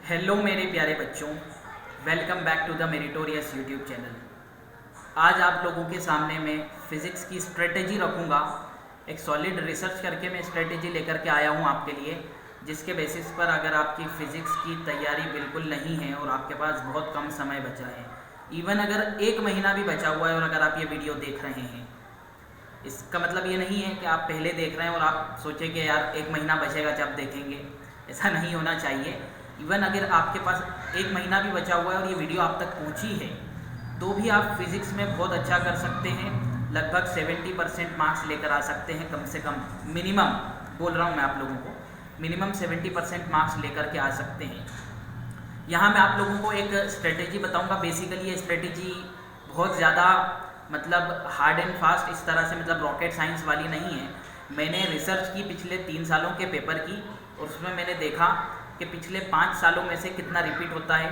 Hello मेरे प्यारे बच्चों, welcome back to the meritorious YouTube channel. आज आप लोगों के सामने मैं फ़िज़िक्स की स्ट्रेटेजी रखूँगा। एक सॉलिड रिसर्च करके मैं स्ट्रेटेजी लेकर के आया हूँ आपके लिए, जिसके बेसिस पर अगर आपकी फ़िज़िक्स की तैयारी बिल्कुल नहीं है और आपके पास बहुत कम समय बचा है, इवन अगर 1 महीना भी बचा हुआ है और अगर आप ये वीडियो देख रहे हैं, इसका मतलब ये नहीं है कि आप पहले देख रहे हैं और आप सोचें कि यार 1 महीना बचेगा जब देखेंगे। ऐसा नहीं होना चाहिए। इवन अगर आपके पास 1 महीना भी बचा हुआ है और ये वीडियो आप तक पहुंची है, तो भी आप फिज़िक्स में बहुत अच्छा कर सकते हैं। लगभग 70% मार्क्स लेकर आ सकते हैं, कम से कम मिनिमम बोल रहा हूँ मैं आप लोगों को, मिनिमम 70% मार्क्स लेकर के आ सकते हैं। यहाँ मैं आप लोगों को एक स्ट्रेटेजी बताऊँगा। बेसिकली ये स्ट्रेटेजी बहुत ज़्यादा मतलब हार्ड एंड फास्ट इस तरह से मतलब रॉकेट साइंस वाली नहीं है। मैंने रिसर्च की पिछले 3 सालों के पेपर की, और उसमें मैंने देखा कि पिछले 5 सालों में से कितना रिपीट होता है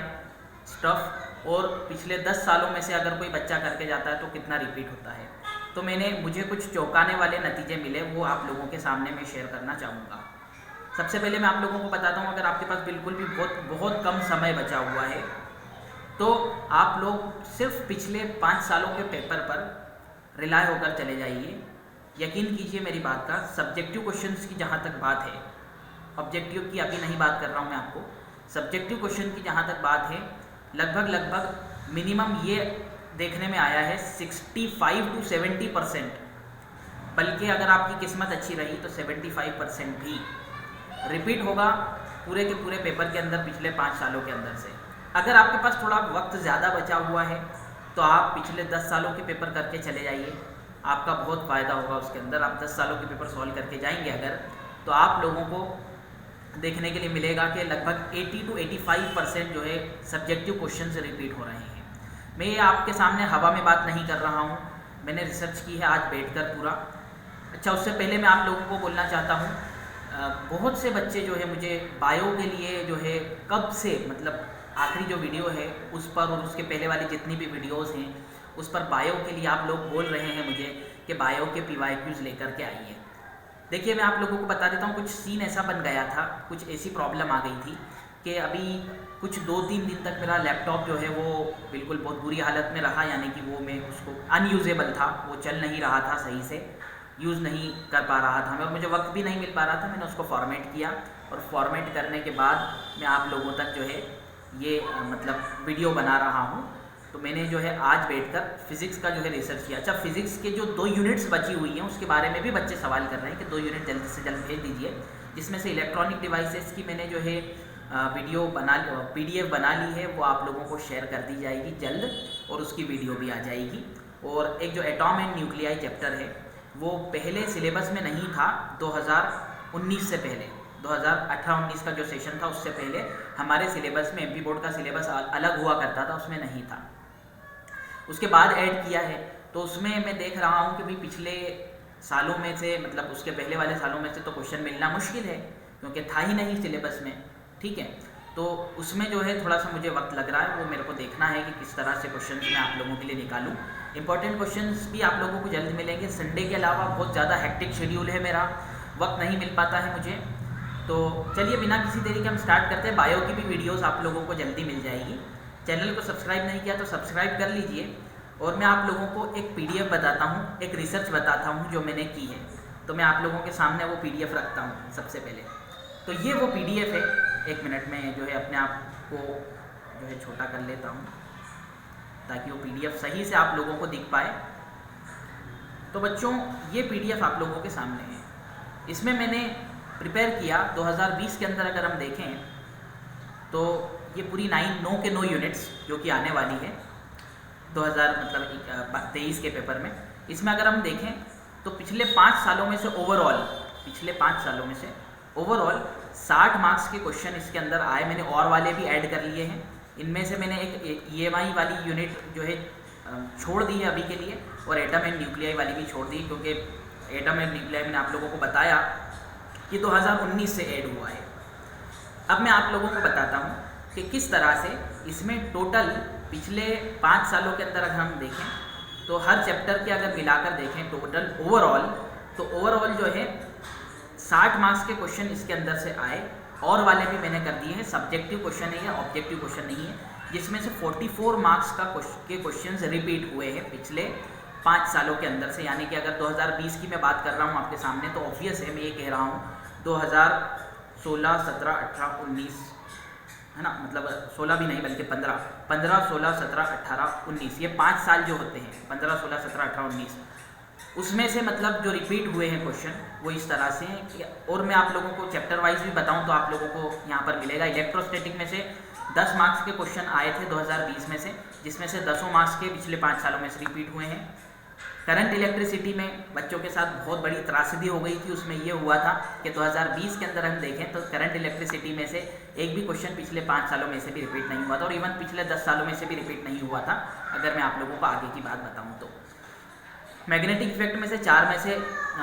स्टफ़, और पिछले 10 सालों में से अगर कोई बच्चा करके जाता है तो कितना रिपीट होता है। तो मुझे कुछ चौंकाने वाले नतीजे मिले, वो आप लोगों के सामने मैं शेयर करना चाहूँगा। सबसे पहले मैं आप लोगों को बताता हूँ, अगर आपके पास बिल्कुल भी बहुत कम समय बचा हुआ है, तो आप लोग सिर्फ पिछले 5 सालों के पेपर पर रिलाय होकर चले जाइए। यकीन कीजिए मेरी बात का। सब्जेक्टिव क्वेश्चंस की जहाँ तक बात है, ऑब्जेक्टिव की अभी नहीं बात कर रहा हूँ मैं आपको, सब्जेक्टिव क्वेश्चन की जहाँ तक बात है, लगभग मिनिमम ये देखने में आया है 65 to 70%, बल्कि अगर आपकी किस्मत अच्छी रही तो 75% भी रिपीट होगा पूरे के पूरे पेपर के अंदर पिछले 5 सालों के अंदर से। अगर आपके पास थोड़ा वक्त ज़्यादा बचा हुआ है तो आप पिछले 10 सालों के पेपर करके चले जाइए, आपका बहुत फ़ायदा होगा उसके अंदर। आप 10 सालों के पेपर सॉल्व करके जाएंगे अगर, तो आप लोगों को देखने के लिए मिलेगा कि लगभग 80 to 85% जो है सब्जेक्टिव क्वेश्चन से रिपीट हो रहे हैं। मैं ये आपके सामने हवा में बात नहीं कर रहा हूँ, मैंने रिसर्च की है आज बैठकर पूरा। अच्छा, उससे पहले मैं आप लोगों को बोलना चाहता हूँ, बहुत से बच्चे जो है मुझे बायो के लिए जो है कब से मतलब आखिरी जो वीडियो है उस पर और उसके पहले वाली जितनी भी वीडियोस हैं उस पर बायो के लिए आप लोग बोल रहे हैं मुझे कि बायो के PYQs लेकर के आइए। देखिए, मैं आप लोगों को बता देता हूँ, कुछ सीन ऐसा बन गया था, कुछ ऐसी प्रॉब्लम आ गई थी कि अभी कुछ 2-3 दिन तक मेरा लैपटॉप जो है वो बिल्कुल बहुत बुरी हालत में रहा, यानी कि वो मैं उसको अनयूजेबल था, वो चल नहीं रहा था सही से, यूज़ नहीं कर पा रहा था मैं, और मुझे वक्त भी नहीं मिल पा रहा था। मैंने उसको फॉर्मेट किया और फॉर्मेट करने के बाद मैं आप लोगों तक जो है ये मतलब वीडियो बना रहा हूँ। तो मैंने जो है आज बैठकर फिज़िक्स का जो है रिसर्च किया। अच्छा, फिज़िक्स के जो 2 यूनिट्स बची हुई हैं उसके बारे में भी बच्चे सवाल कर रहे हैं कि 2 यूनिट जल्द से जल्द भेज दीजिए, जिसमें से इलेक्ट्रॉनिक डिवाइसेस की मैंने जो है वीडियो बना PDF बना ली है, वो आप लोगों को शेयर कर दी जाएगी जल्द, और उसकी वीडियो भी आ जाएगी। और एक जो एटॉम एंड न्यूक्लियाई चैप्टर है वो पहले सिलेबस में नहीं था, 2019 से पहले 2018-19 का जो सेशन था उससे पहले हमारे सिलेबस में MP बोर्ड का सिलेबस अलग हुआ करता था, उसमें नहीं था, उसके बाद ऐड किया है। तो उसमें मैं देख रहा हूँ कि भाई पिछले सालों में से मतलब उसके पहले वाले सालों में से तो क्वेश्चन मिलना मुश्किल है, क्योंकि था ही नहीं सिलेबस में, ठीक है। तो उसमें जो है थोड़ा सा मुझे वक्त लग रहा है, वो मेरे को देखना है कि किस तरह से क्वेश्चन मैं आप लोगों के लिए निकालूँ। इंपॉर्टेंट क्वेश्चंस भी आप लोगों को जल्द मिलेंगे। संडे के अलावा बहुत ज़्यादा हेक्टिक शेड्यूल है मेरा, वक्त नहीं मिल पाता है मुझे। तो चलिए बिना किसी देरी के हम स्टार्ट करते हैं। बायो की भी वीडियोस आप लोगों को जल्दी मिल जाएगी। चैनल को सब्सक्राइब नहीं किया तो सब्सक्राइब कर लीजिए। और मैं आप लोगों को एक PDF बताता हूँ, एक रिसर्च बताता हूँ जो मैंने की है, तो मैं आप लोगों के सामने वो PDF रखता हूँ। सबसे पहले तो ये वो PDF है, 1 मिनट में जो है अपने आप को जो है छोटा कर लेता हूँ ताकि वो PDF सही से आप लोगों को दिख पाए। तो बच्चों, ये PDF आप लोगों के सामने है। इसमें मैंने प्रिपेयर किया 2020 के अंदर। अगर हम देखें तो ये पूरी 9 के 9 यूनिट्स जो कि आने वाली है 2023 के पेपर में। इसमें अगर हम देखें तो पिछले 5 सालों में से पिछले 5 सालों में से ओवरऑल 60 मार्क्स के क्वेश्चन इसके अंदर आए। मैंने और वाले भी ऐड कर लिए हैं। इनमें से मैंने एक EMI वाली यूनिट जो है छोड़ दी है अभी के लिए, और एटम एंड न्यूक्लियाई वाली भी छोड़ दी, क्योंकि एटम एंड न्यूक्लियाई मैंने आप लोगों को बताया कि 2019 से ऐड हुआ है। अब मैं आप लोगों को बताता हूँ कि किस तरह से इसमें टोटल पिछले 5 सालों के अंदर अगर हम देखें तो हर चैप्टर के अगर मिलाकर देखें टोटल ओवरऑल, तो ओवरऑल जो है 60 मार्क्स के क्वेश्चन इसके अंदर से आए। और वाले भी मैंने कर दिए हैं। सब्जेक्टिव क्वेश्चन है या ऑब्जेक्टिव क्वेश्चन नहीं है, जिसमें से 44 मार्क्स के क्वेश्चंस रिपीट हुए हैं पिछले 5 सालों के अंदर से। यानी कि अगर 2020 की मैं बात कर रहा हूँ आपके सामने, तो ऑब्वियस है मैं ये कह रहा हूँ 2016, 17, 18, 19 है ना, मतलब 16 भी नहीं बल्कि 15, 16, 17, 18, 19, ये 5 साल जो होते हैं 15, 16, 17, 18, 19, उसमें से मतलब जो रिपीट हुए हैं क्वेश्चन वो इस तरह से हैं। और मैं आप लोगों को चैप्टर वाइज भी बताऊं तो आप लोगों को यहाँ पर मिलेगा। इलेक्ट्रोस्टैटिक में से 10 मार्क्स के क्वेश्चन आए थे 2020 में से, जिसमें से 10 मार्क्स के पिछले 5 सालों में से रिपीट हुए हैं। करंट इलेक्ट्रिसिटी में बच्चों के साथ बहुत बड़ी त्रासदी हो गई थी। उसमें ये हुआ था कि 2020 के अंदर हम देखें तो करंट इलेक्ट्रिसिटी में से एक भी क्वेश्चन पिछले 5 सालों में से भी रिपीट नहीं हुआ था, और इवन पिछले 10 सालों में से भी रिपीट नहीं हुआ था, अगर मैं आप लोगों को आगे की बात बताऊँ तो। मैग्नेटिक इफेक्ट में से 4 में से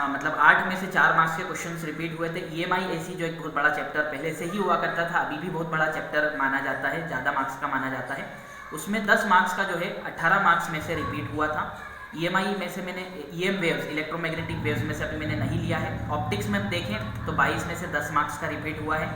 मतलब 8 में से 4 मार्क्स के क्वेश्चंस रिपीट हुए थे। EMI AC जो एक बहुत बड़ा चैप्टर पहले से ही हुआ करता था, अभी भी बहुत बड़ा चैप्टर माना जाता है, ज़्यादा मार्क्स का माना जाता है। उसमें 10 मार्क्स का जो है 18 मार्क्स में से रिपीट हुआ था। EMI में से मैंने EM वेव्स, इलेक्ट्रोमैग्नेटिक वेव्स में से अभी मैंने नहीं लिया है। ऑप्टिक्स में हम देखें तो 22 में से 10 मार्क्स का रिपीट हुआ है,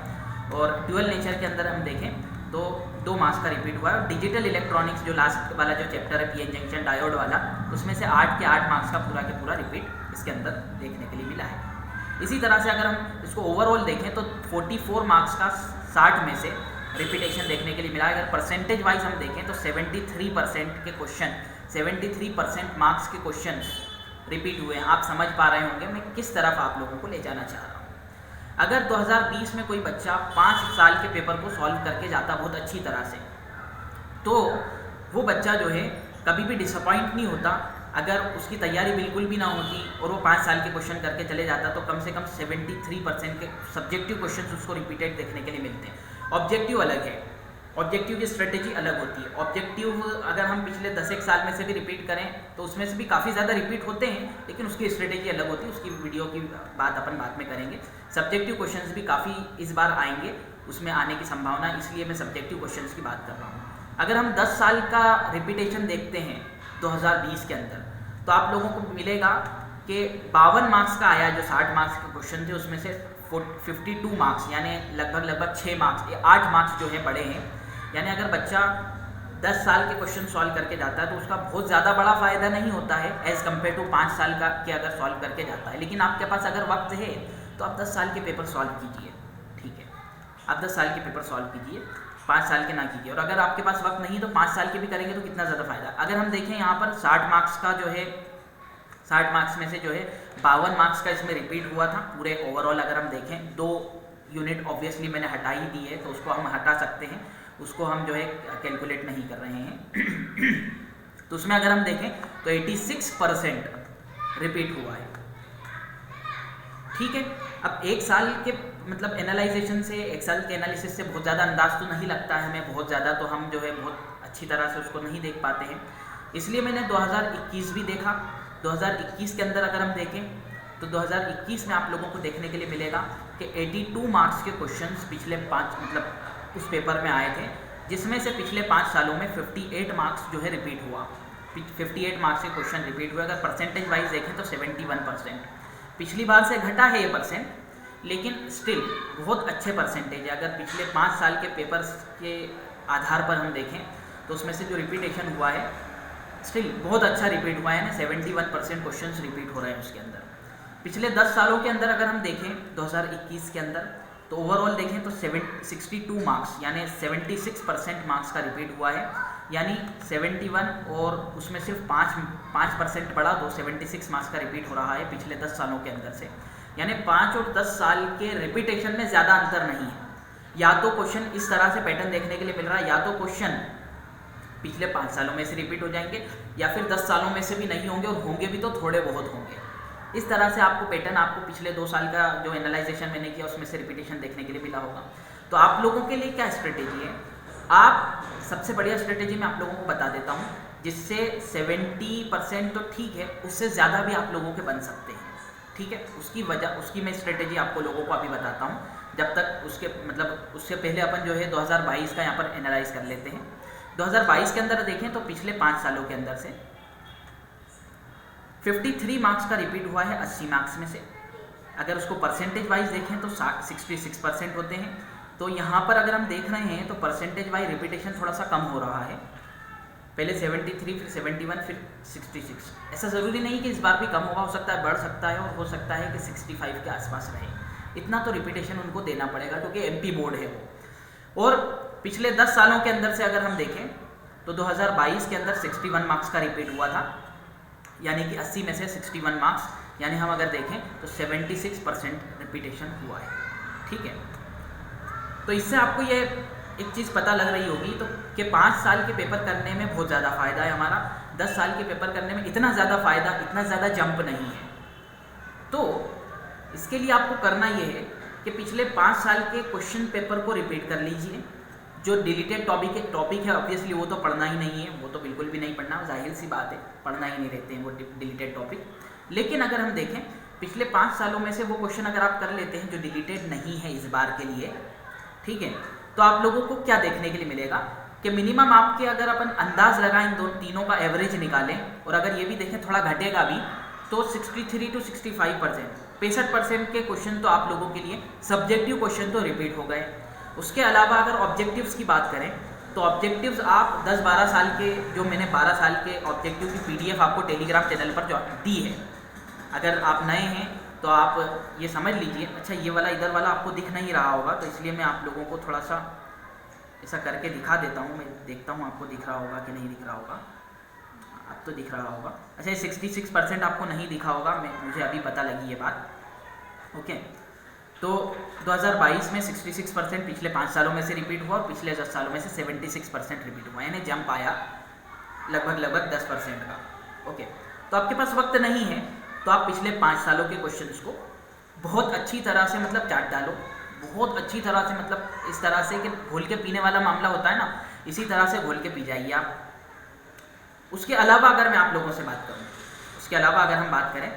और ड्यूअल नेचर के अंदर हम देखें तो 2 मार्क्स का रिपीट हुआ है। डिजिटल इलेक्ट्रॉनिक्स जो लास्ट वाला जो चैप्टर है PN जंक्शन डायोड वाला, उसमें से 8 के 8 मार्क्स का पूरा के पूरा रिपीट इसके अंदर देखने के लिए मिला है। इसी तरह से अगर हम इसको ओवरऑल देखें तो 44 मार्क्स का 60 में से रिपीटेशन देखने के लिए मिला है। अगर परसेंटेज वाइज हम देखें तो 73% के क्वेश्चन, 73% मार्क्स के क्वेश्चन रिपीट हुए हैं। आप समझ पा रहे होंगे मैं किस तरफ आप लोगों को ले जाना चाह रहा हूँ। अगर 2020 में कोई बच्चा 5 साल के पेपर को सॉल्व करके जाता बहुत अच्छी तरह से, तो वो बच्चा जो है कभी भी डिसअपॉइंट नहीं होता। अगर उसकी तैयारी बिल्कुल भी ना होती और वो 5 साल के क्वेश्चन करके चले जाता, तो कम से कम 73% के सब्जेक्टिव क्वेश्चन उसको रिपीटेड देखने के लिए मिलते हैं। ऑब्जेक्टिव अलग है, ऑब्जेक्टिव की स्ट्रेटेजी अलग होती है। ऑब्जेक्टिव अगर हम पिछले 10 साल में से भी रिपीट करें तो उसमें से भी काफ़ी ज़्यादा रिपीट होते हैं, लेकिन उसकी स्ट्रेटेजी अलग होती है। उसकी वीडियो की बात अपन बाद में करेंगे। सब्जेक्टिव क्वेश्चंस भी काफ़ी इस बार आएंगे, उसमें आने की संभावना, इसलिए मैं सब्जेक्टिव क्वेश्चंस की बात कर रहा हूँ। अगर हम 10 साल का रिपीटेशन देखते हैं 2020 के अंदर, तो आप लोगों को मिलेगा कि 52 मार्क्स का आया। जो 60 मार्क्स के क्वेश्चन थे उसमें से 52 मार्क्स, यानी लगभग 6 मार्क्स, 8 मार्क्स जो है बड़े हैं। यानी अगर बच्चा 10 साल के क्वेश्चन सॉल्व करके जाता है तो उसका बहुत ज़्यादा बड़ा फ़ायदा नहीं होता है एज़ कम्पेयर टू 5 साल का कि अगर सॉल्व करके जाता है। लेकिन आपके पास अगर वक्त है तो आप 10 साल के पेपर सॉल्व कीजिए, ठीक है, आप 10 साल के पेपर सॉल्व कीजिए, 5 साल के ना कीजिए। और अगर आपके पास वक्त नहीं तो 5 साल के भी करेंगे तो कितना ज़्यादा फायदा। अगर हम देखें यहाँ पर 60 मार्क्स का जो है, 60 मार्क्स में से जो है 52 मार्क्स का इसमें रिपीट हुआ था पूरे ओवरऑल। अगर हम देखें 2 यूनिट ऑब्वियसली मैंने हटा ही दी है, तो उसको हम हटा सकते हैं, उसको हम जो है कैलकुलेट नहीं कर रहे हैं। तो उसमें अगर हम देखें तो 86% रिपीट हुआ है, ठीक है। अब एक साल के मतलब एनालाइजेशन से, एक साल के एनालिसिस से बहुत ज़्यादा अंदाज तो नहीं लगता है हमें, बहुत ज़्यादा तो हम जो है बहुत अच्छी तरह से उसको नहीं देख पाते हैं। इसलिए मैंने 2021 भी देखा। 2021 के अंदर अगर हम देखें तो 2021 में आप लोगों को देखने के लिए मिलेगा कि 82 मार्क्स के क्वेश्चंस पिछले 5 मतलब उस पेपर में आए थे, जिसमें से पिछले 5 सालों में 58 मार्क्स जो है रिपीट हुआ। 58 मार्क्स के क्वेश्चन रिपीट हुए। अगर परसेंटेज वाइज देखें तो 71%, पिछली बार से घटा है ये परसेंट, लेकिन स्टिल बहुत अच्छे परसेंटेज है। अगर पिछले 5 साल के पेपर्स के आधार पर हम देखें तो उसमें से जो रिपीटेशन हुआ है स्टिल बहुत अच्छा रिपीट हुआ है ना, 71% क्वेश्चन रिपीट हो रहे हैं उसके अंदर। पिछले 10 सालों के अंदर अगर हम देखें 2021 के अंदर तो ओवरऑल देखें तो 62 मार्क्स यानी 76% मार्क्स का रिपीट हुआ है। यानी 71 और उसमें सिर्फ 5% बढ़ा, तो 76 मार्क्स का रिपीट हो रहा है पिछले 10 सालों के अंदर से। यानी 5 और 10 साल के रिपीटेशन में ज़्यादा अंतर नहीं है। या तो क्वेश्चन इस तरह से पैटर्न देखने के लिए मिल रहा है, या तो क्वेश्चन पिछले 5 सालों में से रिपीट हो जाएंगे, या फिर 10 सालों में से भी नहीं होंगे, और होंगे भी तो थोड़े बहुत होंगे। इस तरह से आपको पैटर्न, आपको पिछले 2 साल का जो एनालाइजेशन मैंने किया उसमें से रिपीटेशन देखने के लिए मिला होगा। तो आप लोगों के लिए क्या स्ट्रेटेजी है? आप सबसे बढ़िया स्ट्रेटेजी मैं आप लोगों को बता देता हूँ, जिससे 70% तो ठीक है, उससे ज़्यादा भी आप लोगों के बन सकते हैं, ठीक है। उसकी मैं स्ट्रेटेजी आपको लोगों को अभी बताता हूँ। जब तक उससे पहले अपन जो है 2022 का यहाँ पर एनालाइज कर लेते हैं। 2022 के अंदर देखें तो पिछले 5 सालों के अंदर से 53 मार्क्स का रिपीट हुआ है 80 मार्क्स में से। अगर उसको परसेंटेज वाइज देखें तो 66% होते हैं। तो यहाँ पर अगर हम देख रहे हैं तो परसेंटेज वाइज रिपीटेशन थोड़ा सा कम हो रहा है, पहले 73, फिर 71, फिर 66। ऐसा ज़रूरी नहीं कि इस बार भी कम होगा, हो सकता है बढ़ सकता है, और हो सकता है कि 65 के आसपास रहे। इतना तो रिपीटेशन उनको देना पड़ेगा क्योंकि एमपी बोर्ड है वो। और पिछले 10 सालों के अंदर से अगर हम देखें तो 2022 के अंदर 61 मार्क्स का रिपीट हुआ था, यानी कि 80 में से 61 मार्क्स, यानी हम अगर देखें तो 76% रिपीटेशन हुआ है। ठीक है, तो इससे आपको ये एक चीज़ पता लग रही होगी तो कि 5 साल के पेपर करने में बहुत ज़्यादा फ़ायदा है हमारा, 10 साल के पेपर करने में इतना ज़्यादा फ़ायदा, इतना ज़्यादा जंप नहीं है। तो इसके लिए आपको करना ये है कि पिछले 5 साल के क्वेश्चन पेपर को रिपीट कर लीजिए। जो डिलीटेड टॉपिक है ऑब्वियसली वो तो पढ़ना ही नहीं है, वो तो बिल्कुल भी नहीं पढ़ना, जाहिर सी बात है, पढ़ना ही नहीं रहते हैं वो डिलीटेड टॉपिक। लेकिन अगर हम देखें पिछले 5 सालों में से वो क्वेश्चन अगर आप कर लेते हैं जो डिलीटेड नहीं है इस बार के लिए, ठीक है, तो आप लोगों को क्या देखने के लिए मिलेगा कि मिनिमम आपके अगर अपन अंदाज लगाएं, दो तीनों का एवरेज निकालें और अगर ये भी देखें थोड़ा घटेगा भी तो 63 to 65%, 65% के क्वेश्चन तो आप लोगों के लिए सब्जेक्टिव क्वेश्चन तो रिपीट हो गए। उसके अलावा अगर ऑब्जेक्टिव्स की बात करें तो ऑब्जेक्टिव्स आप 10-12 साल के, जो मैंने 12 साल के ऑब्जेक्टिव की पीडीएफ आपको टेलीग्राम चैनल पर जो दी है, अगर आप नए हैं तो आप ये समझ लीजिए। अच्छा, ये वाला इधर वाला आपको दिख नहीं रहा होगा तो इसलिए मैं आप लोगों को थोड़ा सा ऐसा करके दिखा देता हूँ, मैं देखता हूँ आपको दिख रहा होगा कि नहीं दिख रहा होगा। अब तो दिख रहा होगा। अच्छा, ये 66% आपको नहीं दिखा होगा, मुझे अभी पता लगी ये बात। ओके, तो 2022 में 66% पिछले 5 सालों में से रिपीट हुआ और पिछले 10 सालों में से 76% रिपीट हुआ, यानी जंप आया लगभग 10% का। ओके, तो आपके पास वक्त नहीं है तो आप पिछले 5 सालों के क्वेश्चंस को बहुत अच्छी तरह से मतलब चाट डालो, बहुत अच्छी तरह से, मतलब इस तरह से कि घोल के पीने वाला मामला होता है ना, इसी तरह से घोल के पी जाइए आप। उसके अलावा अगर मैं आप लोगों से बात करूं, उसके अलावा अगर हम बात करें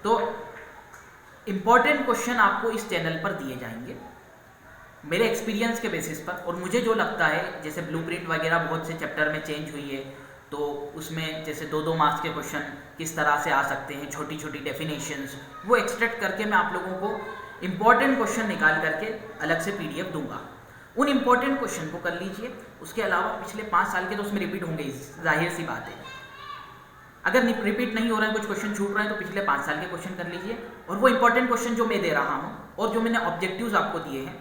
तो इम्पॉर्टेंट क्वेश्चन आपको इस चैनल पर दिए जाएंगे मेरे एक्सपीरियंस के बेसिस पर, और मुझे जो लगता है जैसे ब्लूप्रिंट वगैरह बहुत से चैप्टर में चेंज हुई है तो उसमें जैसे 2-2 मार्क्स के क्वेश्चन किस तरह से आ सकते हैं, छोटी छोटी डेफिनेशंस, वो एक्सट्रैक्ट करके मैं आप लोगों को इम्पॉर्टेंट क्वेश्चन निकाल करके अलग से पीडीएफ दूंगा। उन इम्पॉर्टेंट क्वेश्चन को कर लीजिए। उसके अलावा पिछले 5 साल के तो उसमें रिपीट होंगे ही, जाहिर सी बात है। अगर रिपीट नहीं हो रहा है, कुछ क्वेश्चन छूट रहे हैं, तो पिछले 5 साल के क्वेश्चन कर लीजिए और वो इंपॉर्टेंट क्वेश्चन जो मैं दे रहा हूँ और जो मैंने ऑब्जेक्टिव्स आपको दिए हैं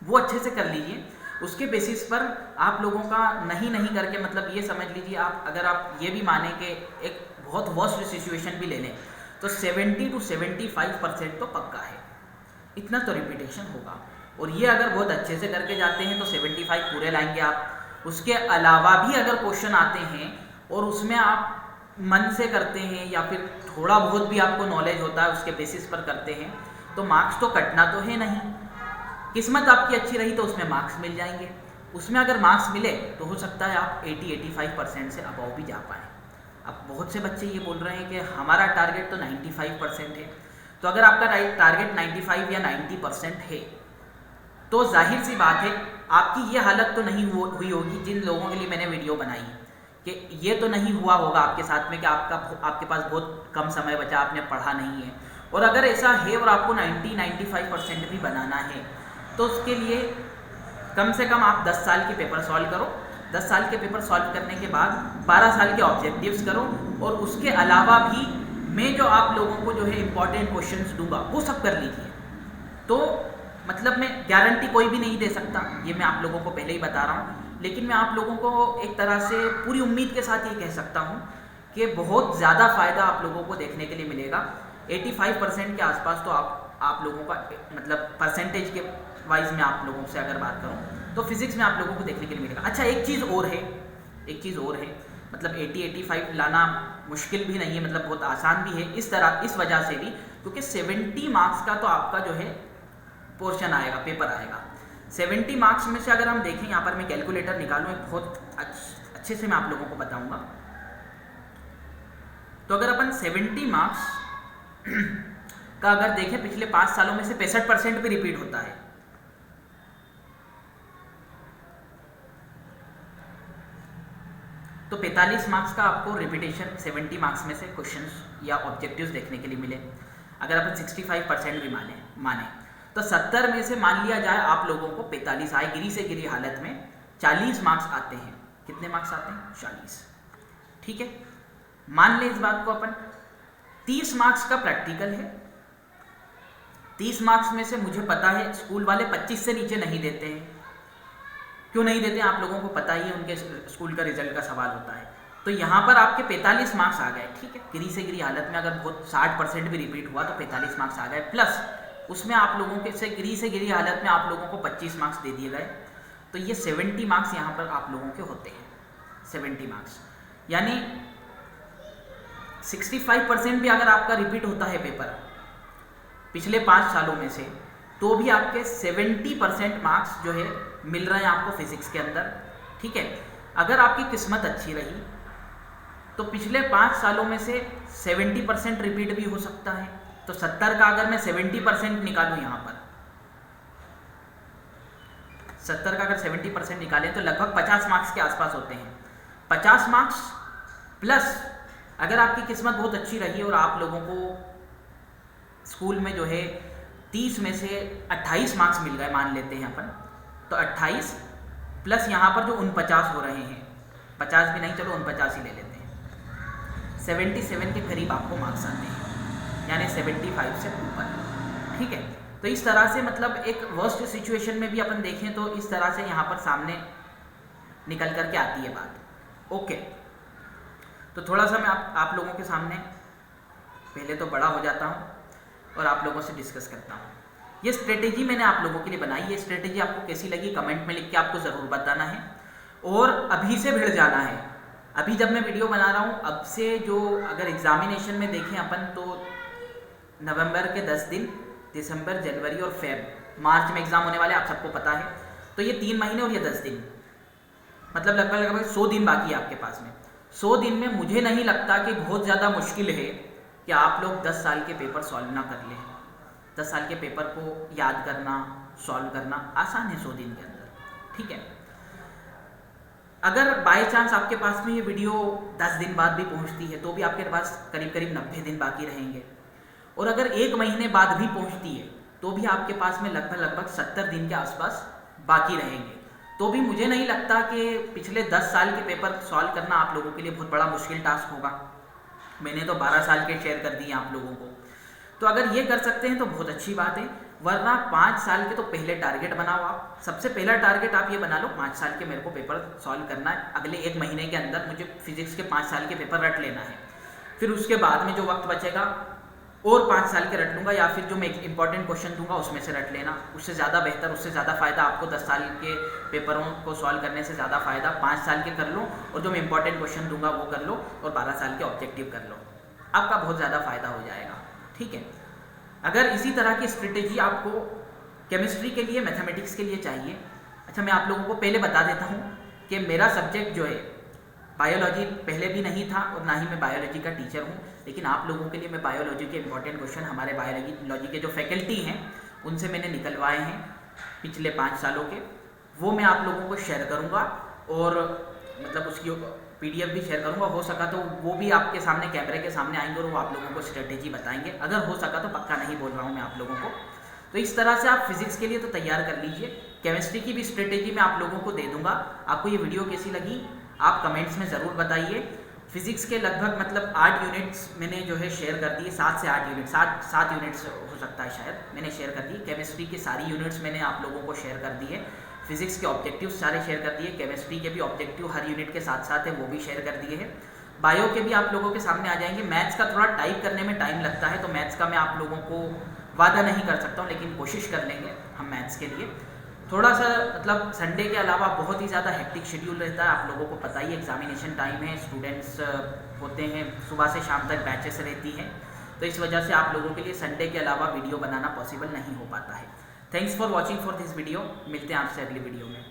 वो अच्छे से कर लीजिए। उसके बेसिस पर आप लोगों का नहीं करके, मतलब ये समझ लीजिए आप, अगर आप ये भी माने कि एक बहुत वर्स्ट सिचुएशन भी ले लें तो 70 to 75% तो पक्का है, इतना तो रिपीटेशन होगा। और ये अगर बहुत अच्छे से करके जाते हैं तो 75 पूरे लाएंगे आप। उसके अलावा भी अगर क्वेश्चन आते हैं और उसमें आप मन से करते हैं या फिर थोड़ा बहुत भी आपको नॉलेज होता है उसके बेसिस पर करते हैं तो मार्क्स तो कटना तो है नहीं। किस्मत आपकी अच्छी रही तो उसमें मार्क्स मिल जाएंगे। उसमें अगर मार्क्स मिले तो हो सकता है आप 80-85% से अबव भी जा पाएँ। अब बहुत से बच्चे ये बोल रहे हैं कि हमारा टारगेट तो 95% है, तो अगर आपका टारगेट 95 या 90% है तो जाहिर सी बात है आपकी ये हालत तो नहीं हुई होगी जिन लोगों के लिए मैंने वीडियो बनाई, कि ये तो नहीं हुआ होगा आपके साथ में कि आपके पास बहुत कम समय बचा, आपने पढ़ा नहीं है। और अगर ऐसा है और आपको 90-95% भी बनाना है तो उसके लिए कम से कम आप 10 साल के पेपर सॉल्व करो। 10 साल के पेपर सॉल्व करने के बाद 12 साल के ऑब्जेक्टिव्स करो और उसके अलावा भी मैं जो आप लोगों को जो है इंपॉर्टेंट क्वेश्चंस दूंगा वो सब कर लीजिए। तो मतलब मैं गारंटी कोई भी नहीं दे सकता, ये मैं आप लोगों को पहले ही बता रहा हूँ, लेकिन मैं आप लोगों को एक तरह से पूरी उम्मीद के साथ ये कह सकता हूँ कि बहुत ज़्यादा फ़ायदा आप लोगों को देखने के लिए मिलेगा। 85% के आसपास तो आप लोगों का, मतलब परसेंटेज के वाइज में आप लोगों से अगर बात करूं तो फिजिक्स में आप लोगों को देखने के लिए मिलेगा। अच्छा, एक चीज़ और है, मतलब 80-85 लाना मुश्किल भी नहीं है, मतलब बहुत आसान भी है इस वजह से भी क्योंकि 70 मार्क्स का तो आपका जो है पोर्शन आएगा, पेपर आएगा। 70 मार्क्स में से अगर हम देखें, यहाँ पर मैं कैलकुलेटर निकालूँ, एक बहुत अच्छे से मैं आप लोगों को बताऊँगा। तो अगर अपन 70 मार्क्स का अगर देखें पिछले 5 सालों में से 65% भी रिपीट होता है, तो 45 मार्क्स का आपको रिपीटेशन 70 मार्क्स में से क्वेश्चंस या ऑब्जेक्टिव्स देखने के लिए मिले। अगर अपन 65% भी माने तो 70 में से मान लिया जाए आप लोगों को 45 आए, गिरी से गिरी हालत में 40 मार्क्स आते हैं। कितने मार्क्स आते हैं? 40। ठीक है, मान लें इस बात को अपन। 30 मार्क्स का प्रैक्टिकल है। 30 मार्क्स में से मुझे पता है स्कूल वाले 25 से नीचे नहीं देते हैं। क्यों नहीं देते हैं आप लोगों को पता ही है, उनके स्कूल का रिजल्ट का सवाल होता है। तो यहाँ पर आपके 45 मार्क्स आ गए। ठीक है, गिरी से गिरी हालत में अगर बहुत 60% भी रिपीट हुआ तो 45 मार्क्स आ गए, प्लस उसमें आप लोगों के से गिरी हालत में आप लोगों को 25 मार्क्स दे दिए गए। तो ये 70 मार्क्स यहाँ पर आप लोगों के होते हैं। 70 मार्क्स यानी 65% भी अगर आपका रिपीट होता है पेपर पिछले 5 सालों में से, तो भी आपके 70% मार्क्स जो है मिल रहे हैं आपको फिजिक्स के अंदर। ठीक है, अगर आपकी किस्मत अच्छी रही तो पिछले 5 सालों में से 70% रिपीट भी हो सकता है। तो 70 का अगर मैं 70% निकालूं, यहाँ पर 70 का अगर 70% निकालें तो लगभग 50 मार्क्स के आसपास होते हैं। 50 मार्क्स प्लस अगर आपकी किस्मत बहुत अच्छी रही और आप लोगों को स्कूल में जो है 30 में से 28 मार्क्स मिल गए, मान लेते हैं अपन, तो 28 प्लस यहाँ पर जो 49 हो रहे हैं, 50 भी नहीं, चलो 49 ही ले लेते हैं, 77 के करीब आपको मार्क्स आते हैं, यानी 75 से ऊपर। ठीक है, तो इस तरह से मतलब एक वर्स्ट सिचुएशन में भी अपन देखें तो इस तरह से यहाँ पर सामने निकल करके आती है बात। ओके, तो थोड़ा सा मैं आप लोगों के सामने पहले तो बड़ा हो जाता हूँ और आप लोगों से डिस्कस करता हूँ। ये स्ट्रेटेजी मैंने आप लोगों के लिए बनाई। ये स्ट्रेटेजी आपको कैसी लगी कमेंट में लिख के आपको ज़रूर बताना है, और अभी से भिड़ जाना है। अभी जब मैं वीडियो बना रहा हूँ, अब से जो अगर एग्जामिनेशन में देखें अपन तो नवंबर के 10 दिन, दिसंबर, जनवरी और मार्च में एग्ज़ाम होने वाले, आप सबको पता है। तो ये 3 महीने और ये 10 दिन, मतलब लगभग 100 दिन बाकी है आपके पास में। 100 दिन में मुझे नहीं लगता कि बहुत ज़्यादा मुश्किल है कि आप लोग 10 साल के पेपर सॉल्व ना कर लें। 10 साल के पेपर को याद करना, सॉल्व करना आसान है 100 दिन के अंदर। ठीक है, अगर बाय चांस आपके पास में ये वीडियो 10 दिन बाद भी पहुंचती है तो भी आपके पास करीब करीब 90 दिन बाकी रहेंगे, और अगर 1 महीने बाद भी पहुंचती है तो भी आपके पास में लगभग 70 दिन के आसपास बाकी रहेंगे। तो भी मुझे नहीं लगता कि पिछले 10 साल के पेपर सॉल्व करना आप लोगों के लिए बहुत बड़ा मुश्किल टास्क होगा। मैंने तो 12 साल के शेयर कर दिए आप लोगों को, तो अगर ये कर सकते हैं तो बहुत अच्छी बात है। वरना 5 साल के तो पहले टारगेट बनाओ आप। सबसे पहला टारगेट आप ये बना लो, 5 साल के मेरे को पेपर सॉल्व करना है, अगले 1 महीने के अंदर मुझे फिजिक्स के 5 साल के पेपर रट लेना है। फिर उसके बाद में जो वक्त बचेगा और 5 साल के रट लूँगा, या फिर जो मैं इंपॉर्टेंट क्वेश्चन दूंगा उसमें से रट लेना। उससे ज़्यादा बेहतर, उससे ज़्यादा फ़ायदा आपको 10 साल के पेपरों को सॉल्व करने से ज़्यादा फ़ायदा 5 साल के कर लो, और जो मैं इंपॉर्टेंट क्वेश्चन दूंगा वो कर लो, और 12 साल के ऑब्जेक्टिव कर लो। आपका बहुत ज़्यादा फ़ायदा हो जाएगा। ठीक है, अगर इसी तरह की स्ट्रेटेजी आपको केमिस्ट्री के लिए, मैथमेटिक्स के लिए चाहिए। अच्छा, मैं आप लोगों को पहले बता देता हूँ कि मेरा सब्जेक्ट जो है बायोलॉजी पहले भी नहीं था, और ना ही मैं बायोलॉजी का टीचर हूँ, लेकिन आप लोगों के लिए मैं बायोलॉजी के इंपॉर्टेंट क्वेश्चन हमारे बायोलॉजी के जो फैकल्टी हैं उनसे मैंने निकलवाए हैं पिछले 5 सालों के, वो मैं आप लोगों को शेयर करूँगा, और मतलब उसकी PDF भी शेयर करूँगा। हो सका तो वो भी आपके सामने कैमरे के सामने आएंगे और वो आप लोगों को स्ट्रेटेजी बताएंगे। अगर हो सका तो, पक्का नहीं बोल रहा हूँ मैं आप लोगों को। तो इस तरह से आप फिजिक्स के लिए तो तैयार कर लीजिए। केमिस्ट्री की भी स्ट्रेटेजी मैं आप लोगों को दे दूंगा। आपको ये वीडियो कैसी लगी आप कमेंट्स में ज़रूर बताइए। फिजिक्स के लगभग मतलब 8 यूनिट्स मैंने जो है शेयर कर दिए, 7 से 8 यूनिट, 7 यूनिट्स हो सकता है शायद, मैंने शेयर कर दी। केमिस्ट्री की सारी यूनिट्स मैंने आप लोगों को शेयर कर दी है। फिजिक्स के ऑब्जेक्टिव सारे शेयर कर दिए, केमिस्ट्री के भी ऑब्जेक्टिव हर यूनिट के साथ साथ है वो भी शेयर कर दिए हैं। बायो के भी आप लोगों के सामने आ जाएंगे। मैथ्स का थोड़ा टाइप करने में टाइम लगता है, तो मैथ्स का मैं आप लोगों को वादा नहीं कर सकता हूँ, लेकिन कोशिश कर लेंगे हम मैथ्स के लिए। थोड़ा सा मतलब संडे के अलावा बहुत ही ज़्यादा हेक्टिक शेड्यूल रहता है, आप लोगों को पता ही, एग्जामिनेशन टाइम है, स्टूडेंट्स होते हैं, सुबह से शाम तक बैचेस रहती हैं, तो इस वजह से आप लोगों के लिए संडे के अलावा वीडियो बनाना पॉसिबल नहीं हो पाता है। Thanks for watching for this video. मिलते हैं आपसे अगली वीडियो में।